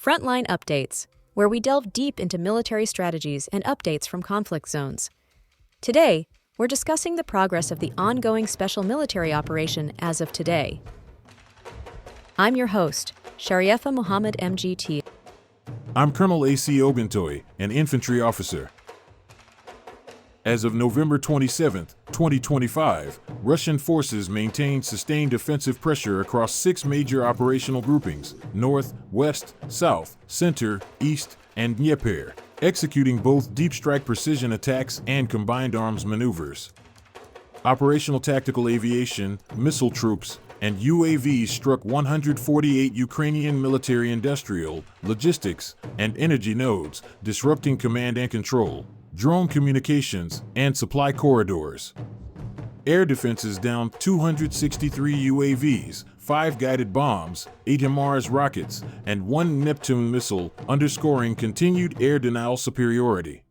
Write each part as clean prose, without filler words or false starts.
Frontline Updates, where we delve deep into military strategies and updates from conflict zones. Today, we're discussing the progress of the ongoing special military operation as of today. I'm your host, Shariefa Mohammed MGT. I'm Colonel A.C. Oguntoye, an infantry officer. As of November 27, 2025, Russian forces maintained sustained offensive pressure across 6 major operational groupings: North, West, South, Center, East, and Dnieper, executing both deep strike precision attacks and combined arms maneuvers. Operational tactical aviation, missile troops, and UAVs struck 148 Ukrainian military industrial, logistics, and energy nodes, disrupting command and control, drone communications, and supply corridors. Air defenses downed 263 UAVs, 5 guided bombs, 8 HIMARS rockets, and 1 Neptune missile, underscoring continued air denial superiority.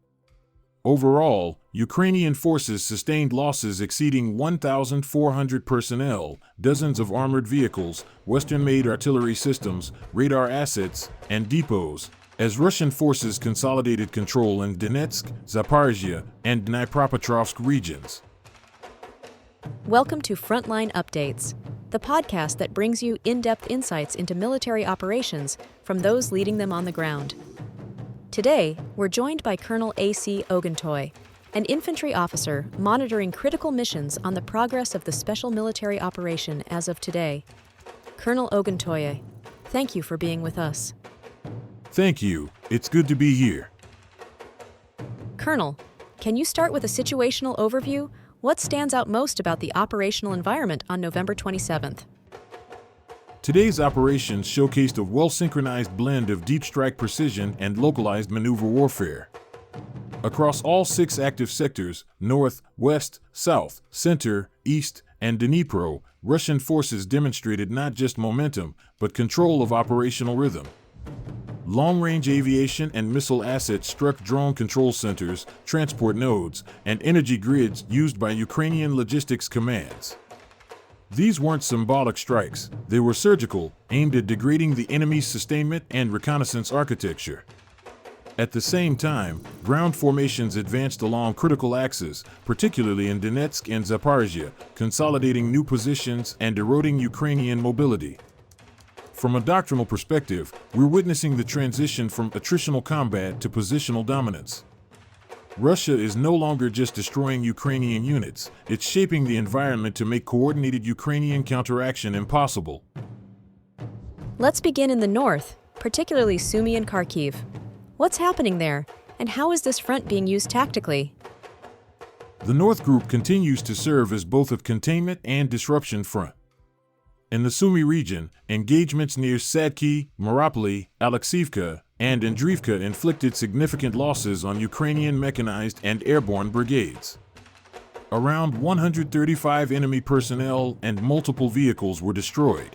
Overall, Ukrainian forces sustained losses exceeding 1,400 personnel, dozens of armored vehicles, Western-made artillery systems, radar assets, and depots, as Russian forces consolidated control in Donetsk, Zaporizhzhia, and Dnipropetrovsk regions. Welcome to Frontline Updates, the podcast that brings you in-depth insights into military operations from those leading them on the ground. Today, we're joined by Colonel A.C. Oguntoye, an infantry officer monitoring critical missions on the progress of the special military operation as of today. Colonel Oguntoye, thank you for being with us. Thank you. It's good to be here. Colonel, can you start with a situational overview? What stands out most about the operational environment on November 27th? Today's operations showcased a well-synchronized blend of deep strike precision and localized maneuver warfare. Across all 6 active sectors, North, West, South, Center, East, and Dnipro, Russian forces demonstrated not just momentum, but control of operational rhythm. Long-range aviation and missile assets struck drone control centers, transport nodes, and energy grids used by Ukrainian logistics commands. These weren't symbolic strikes, they were surgical, aimed at degrading the enemy's sustainment and reconnaissance architecture. At the same time, ground formations advanced along critical axes, particularly in Donetsk and Zaporizhzhia, consolidating new positions and eroding Ukrainian mobility. From a doctrinal perspective, we're witnessing the transition from attritional combat to positional dominance. Russia is no longer just destroying Ukrainian units, it's shaping the environment to make coordinated Ukrainian counteraction impossible. Let's begin in the north, particularly Sumy and Kharkiv. What's happening there, and how is this front being used tactically? The North Group continues to serve as both a containment and disruption front. In the Sumy region, engagements near Sadki, Mariupol, Alexivka, and Andriivka inflicted significant losses on Ukrainian mechanized and airborne brigades. Around 135 enemy personnel and multiple vehicles were destroyed.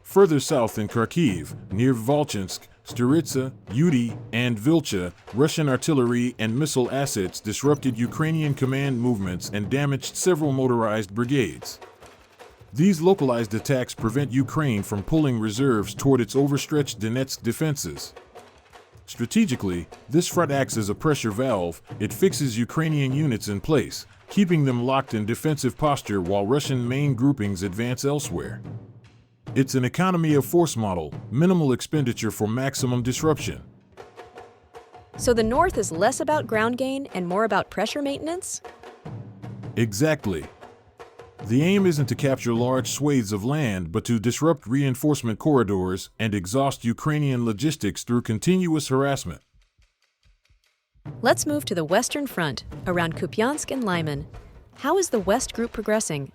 Further south in Kharkiv, near Volchansk, Staritsa, Yudy, and Vilcha, Russian artillery and missile assets disrupted Ukrainian command movements and damaged several motorized brigades. These localized attacks prevent Ukraine from pulling reserves toward its overstretched Donetsk defenses. Strategically, this front acts as a pressure valve. It fixes Ukrainian units in place, keeping them locked in defensive posture while Russian main groupings advance elsewhere. It's an economy of force model, minimal expenditure for maximum disruption. So the north is less about ground gain and more about pressure maintenance? Exactly. The aim isn't to capture large swathes of land, but to disrupt reinforcement corridors and exhaust Ukrainian logistics through continuous harassment. Let's move to the Western Front, around Kupiansk and Lyman. How is the West Group progressing?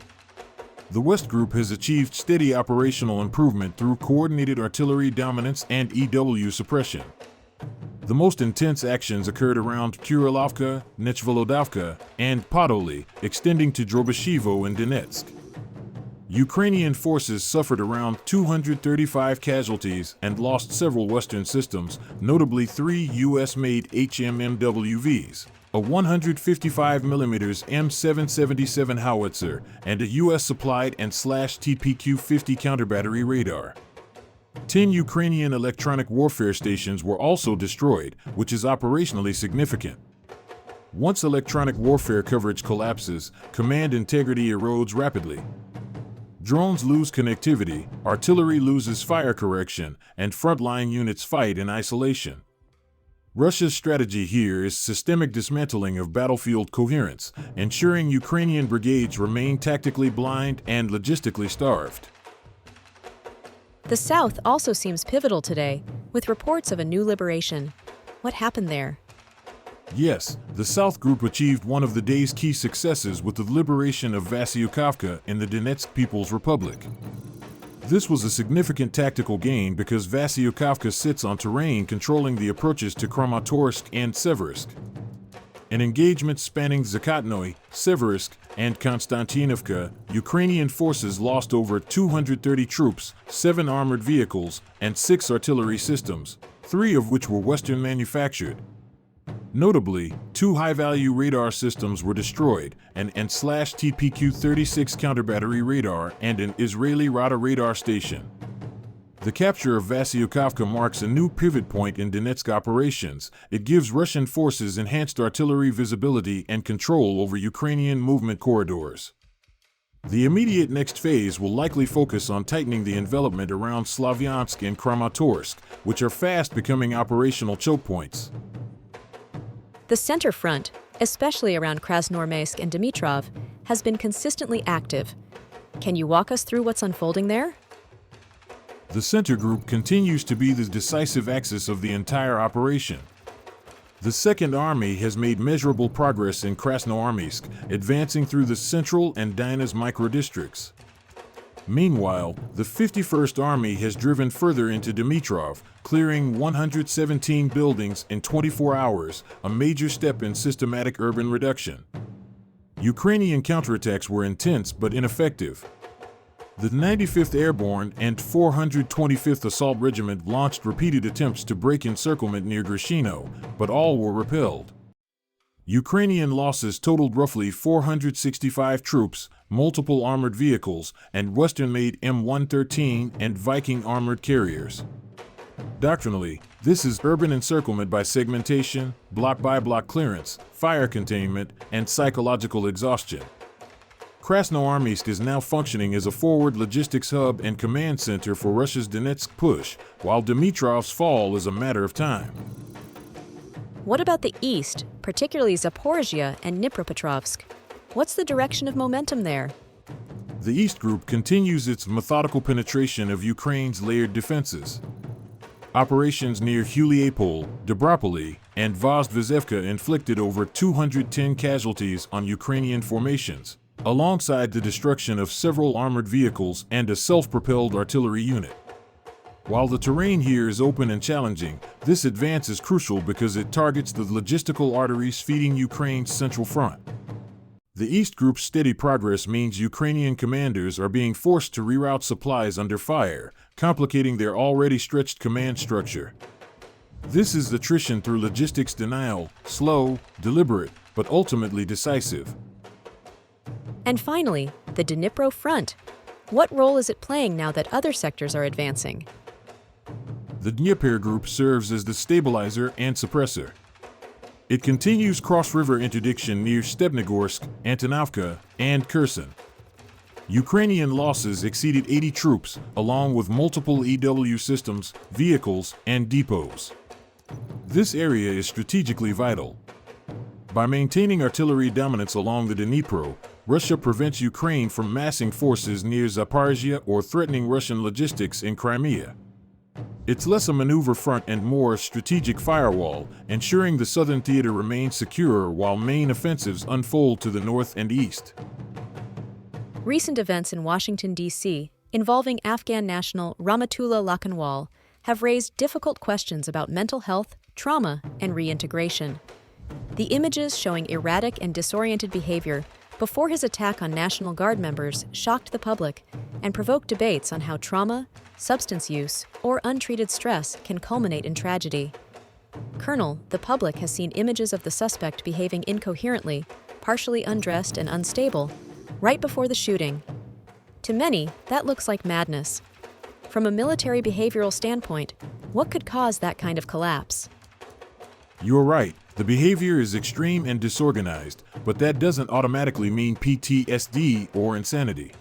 The West Group has achieved steady operational improvement through coordinated artillery dominance and EW suppression. The most intense actions occurred around Kurilovka, Nechvolodovka, and Podoli, extending to Drobashevo and Donetsk. Ukrainian forces suffered around 235 casualties and lost several Western systems, notably 3 U.S.-made HMMWVs, a 155mm M777 howitzer, and a U.S.-supplied and /TPQ-50 counterbattery radar. 10 Ukrainian electronic warfare stations were also destroyed, which is operationally significant. Once electronic warfare coverage collapses, command integrity erodes rapidly. Drones lose connectivity, artillery loses fire correction, and frontline units fight in isolation. Russia's strategy here is systemic dismantling of battlefield coherence, ensuring Ukrainian brigades remain tactically blind and logistically starved. The South also seems pivotal today, with reports of a new liberation. What happened there? Yes, the South Group achieved one of the day's key successes with the liberation of Vasyukivka in the Donetsk People's Republic. This was a significant tactical gain because Vasyukivka sits on terrain controlling the approaches to Kramatorsk and Seversky. In engagements spanning Zakotnoye, Seversky, and Konstantinovka, Ukrainian forces lost over 230 troops, 7 armored vehicles, and 6 artillery systems, 3 of which were Western manufactured. Notably, 2 high-value radar systems were destroyed, an N/TPQ-36 counterbattery radar and an Israeli Rada radar station. The capture of Vasyukivka marks a new pivot point in Donetsk operations. It gives Russian forces enhanced artillery visibility and control over Ukrainian movement corridors. The immediate next phase will likely focus on tightening the envelopment around Slavyansk and Kramatorsk, which are fast becoming operational choke points. The center front, especially around Krasnoarmeysk and Dimitrov, has been consistently active. Can you walk us through what's unfolding there? The center group continues to be the decisive axis of the entire operation. The Second Army has made measurable progress in Krasnoarmeysk, advancing through the central and Donetsk microdistricts. Meanwhile, the 51st Army has driven further into Dimitrov, clearing 117 buildings in 24 hours, a major step in systematic urban reduction. Ukrainian counterattacks were intense but ineffective. The 95th Airborne and 425th Assault Regiment launched repeated attempts to break encirclement near Grishino, but all were repelled. Ukrainian losses totaled roughly 465 troops, multiple armored vehicles, and Western-made M113 and Viking armored carriers. Doctrinally, this is urban encirclement by segmentation, block-by-block clearance, fire containment, and psychological exhaustion. Krasnoarmeysk is now functioning as a forward logistics hub and command center for Russia's Donetsk push, while Dimitrov's fall is a matter of time. What about the east, particularly Zaporizhzhia and Dnipropetrovsk? What's the direction of momentum there? The East Group continues its methodical penetration of Ukraine's layered defenses. Operations near Huliapol, Dobropoli, and Vozdvizhevka inflicted over 210 casualties on Ukrainian formations, alongside the destruction of several armored vehicles and a self-propelled artillery unit. While the terrain here is open and challenging, this advance is crucial because it targets the logistical arteries feeding Ukraine's central front. The East Group's steady progress means Ukrainian commanders are being forced to reroute supplies under fire, complicating their already stretched command structure. This is attrition through logistics denial, slow, deliberate, but ultimately decisive. And finally, the Dnipro front. What role is it playing now that other sectors are advancing? The Dnieper Group serves as the stabilizer and suppressor. It continues cross-river interdiction near Stepnogorsk, Antonovka, and Kherson. Ukrainian losses exceeded 80 troops, along with multiple EW systems, vehicles, and depots. This area is strategically vital. By maintaining artillery dominance along the Dnipro, Russia prevents Ukraine from massing forces near Zaporizhzhia or threatening Russian logistics in Crimea. It's less a maneuver front and more a strategic firewall, ensuring the southern theater remains secure while main offensives unfold to the north and east. Recent events in Washington, D.C., involving Afghan national Rahmatullah Lakanwal, have raised difficult questions about mental health, trauma, and reintegration. The images showing erratic and disoriented behavior before his attack on National Guard members shocked the public and provoked debates on how trauma, substance use, or untreated stress can culminate in tragedy. Colonel, the public has seen images of the suspect behaving incoherently, partially undressed and unstable, right before the shooting. To many, that looks like madness. From a military behavioral standpoint, what could cause that kind of collapse? You're right, the behavior is extreme and disorganized, but that doesn't automatically mean PTSD or insanity.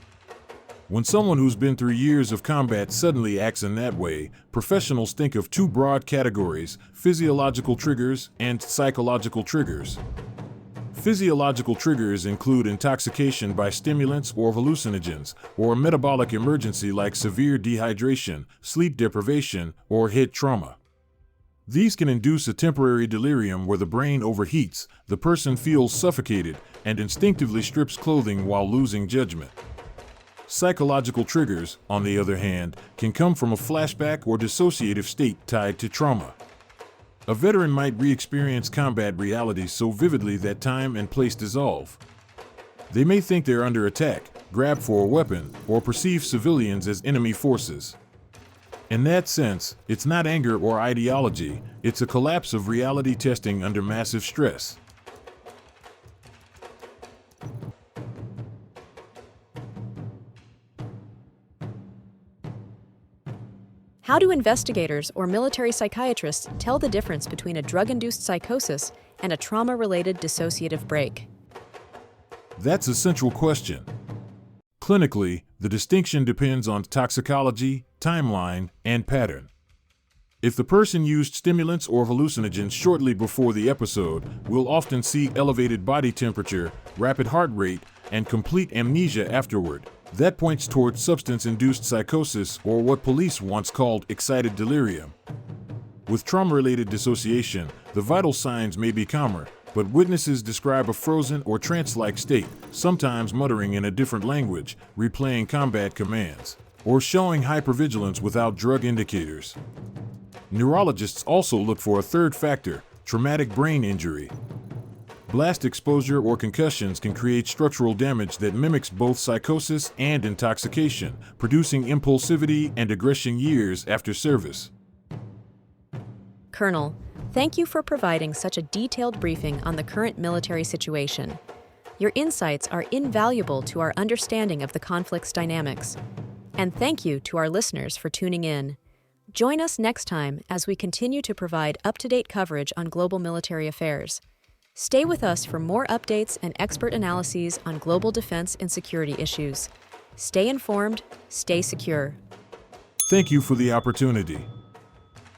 When someone who's been through years of combat suddenly acts in that way, professionals think of two broad categories: physiological triggers and psychological triggers. Physiological triggers include intoxication by stimulants or hallucinogens, or a metabolic emergency like severe dehydration, sleep deprivation, or head trauma. These can induce a temporary delirium where the brain overheats, the person feels suffocated, and instinctively strips clothing while losing judgment. Psychological triggers, on the other hand, can come from a flashback or dissociative state tied to trauma. A veteran might re-experience combat realities so vividly that time and place dissolve. They may think they're under attack, grab for a weapon, or perceive civilians as enemy forces. In that sense, it's not anger or ideology, it's a collapse of reality testing under massive stress. How do investigators or military psychiatrists tell the difference between a drug-induced psychosis and a trauma-related dissociative break? That's a central question. Clinically, the distinction depends on toxicology, timeline, and pattern. If the person used stimulants or hallucinogens shortly before the episode, we'll often see elevated body temperature, rapid heart rate, and complete amnesia afterward. That points towards substance-induced psychosis, or what police once called excited delirium. With trauma-related dissociation, the vital signs may be calmer, but witnesses describe a frozen or trance-like state, sometimes muttering in a different language, replaying combat commands, or showing hypervigilance without drug indicators. Neurologists also look for a third factor: traumatic brain injury. Blast exposure or concussions can create structural damage that mimics both psychosis and intoxication, producing impulsivity and aggression years after service. Colonel, thank you for providing such a detailed briefing on the current military situation. Your insights are invaluable to our understanding of the conflict's dynamics. And thank you to our listeners for tuning in. Join us next time as we continue to provide up-to-date coverage on global military affairs. Stay with us for more updates and expert analyses on global defense and security issues. Stay informed, stay secure. Thank you for the opportunity.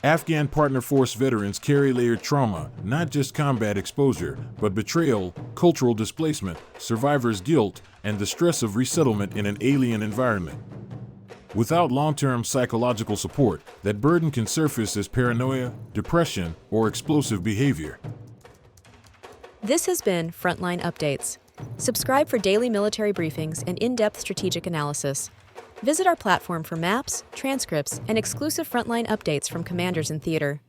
Afghan partner force veterans carry layered trauma, not just combat exposure, but betrayal, cultural displacement, survivor's guilt, and the stress of resettlement in an alien environment. Without long-term psychological support, that burden can surface as paranoia, depression, or explosive behavior. This has been Frontline Updates. Subscribe for daily military briefings and in-depth strategic analysis. Visit our platform for maps, transcripts, and exclusive Frontline updates from commanders in theater.